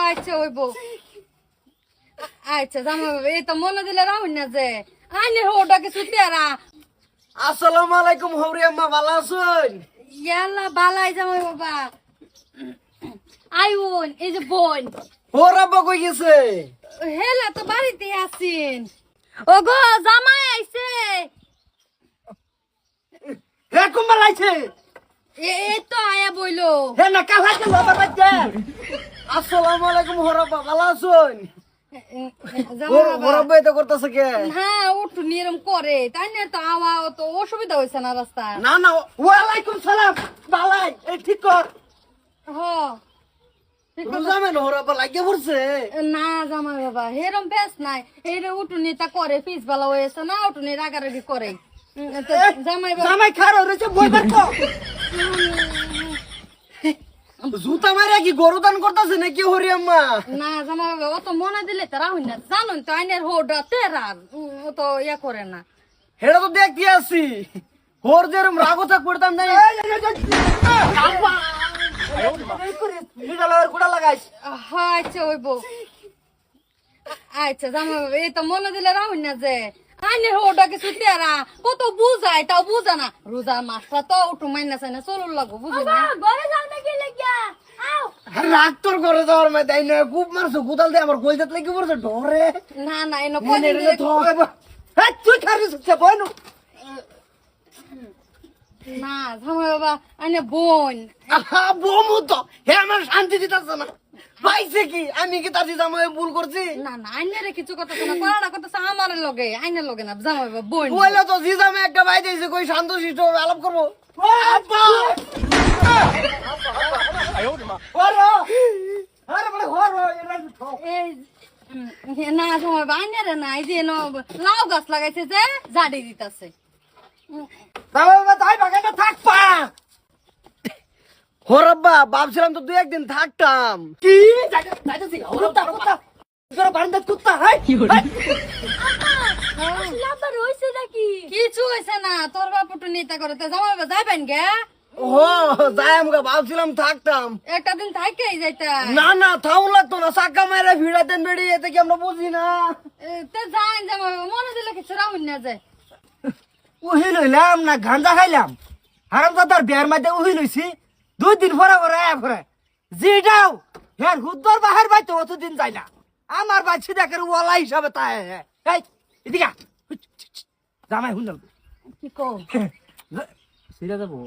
আচ্ছা হইব আচ্ছা জামা এই তো মনে দিলে রাহুল না যে আইনের ওটা কিছু তেরা। আসসালামু আলাইকুম হৌরি আম্মা, ভালো আছেন? ইয়াল্লা বালাই জামাই বাবা আইউন এই যে বোন ওর আব্বা কই গেছে? হেলা তো বাড়িতে আছেন। ও গো জামাই আইছে। হে কুম্বাল আইছে? এই তো আয়া বইলো। হে না কালাকে বাবা বাইতে। আসসালামু আলাইকুম হৌর আব্বা, ভালো আছেন? জামাই ওর বাবা আব্বা এটা করতেছে কে? হ্যাঁ উঠু নিরম করে তাই না তো আওয়া তো অসুবিধা হয়েছে না রাস্তা। না না, ওয়ালাইকুম সালাম বালাই, এই ঠিক কর। হ বুঝামেন ওর আব্বা লাগিয়ে পড়ছে। না জামাই বাবা হেরম বেশ নাই এই রে উঠুনি তা করে পিস বেলা হয়েছে না উঠুনি রাগারাগি করে তো জামাই বাবা জামাই খারাপ রয়েছে বই বের কর। জুতা মারিয়া কি গরু দান করতেছে নাকি হরি আম্মা? না জামাই বাবা অত মনে দিলে তারা হই না জানুন তো আইনের হোডা তেরা তো ইয়া করে না। হেটা তো দেখতে আসছি ওর যেরম রাগ থাক পড়তাম না। গুড়া লাগাইস। আচ্ছা হইব আচ্ছা জামাই বাবা এই তো মনে দিলে রাহুল না যে আইনের হোডা কিছু তেরা কত বুঝায় তাও বুঝা না রোজার মাসটা তো উঠু মাইনা চাই না চলুন লাগবো বুঝি না। ঘরে যাও নাকি লেগিয়া আও রাগ তোর করে দেওয়ার মধ্যে তাই না, খুব মারছো কোদাল দিয়ে আমার কইজাত লাগি পড়ছে ডরে। না না এনো কদিন তুই খারিস বইনু। না জামাই বাবা আইনে বোন বমু তো হে আমার শান্তি দিতেছে না। পাইছে কি আমি কি তার জামাই ভুল করছি? না না আইনের কিছু কথা না করাটা কথা আমার লগে আইনের লগে না জামাই বাবা বোন বলে তো জি জামাই একটা ভাই দিয়েছে কই শান্ত শিষ্ট আলাপ করবো। আব্বা ওরে আরে বড় হর এরা তো এই না জামাই বাবা আইনের না এই যে লাউ গাছ লাগাইছে যে ঝাড়ি দিতেছে। বাবা তাই বাগানটা থাকবা। হরব্বা ভাবছিলাম তো 2-1 দিন থাকতাম। কি যাইতেছি কুত্তা কুত্তা তোর বারান্দাত কুত্তা হাই কিছু হয়েছে না তোর বাপুটু নেতা করে জামাই বাবা যাবেন গে ও যাই আমগা ভাবছিলাম থাকতাম। একটা দিন থাকেই যাইতা না না থাও লাগতো না, চাক্কা মেরে ভিড়াতেন বেড়ি এতে কি আমরা বুঝি না। তো যাই জামাই বাবা মনে দিলে কিছু রাহুল না যায় উহি লইলাম না গাঞ্জা খাইলাম হারাম দাদার বিয়ার মধ্যে উহি লইছি 2 দিন পরে পরে পরে জিটাও হ্যাঁ হুদ্দর বাহার বাইতে অতদিন যাই না আমার বাচ্চি দেখের ওয়ালা হিসাবে তাই এই এদিকে জামাই হুন্দাল কি কো সিরা যাবো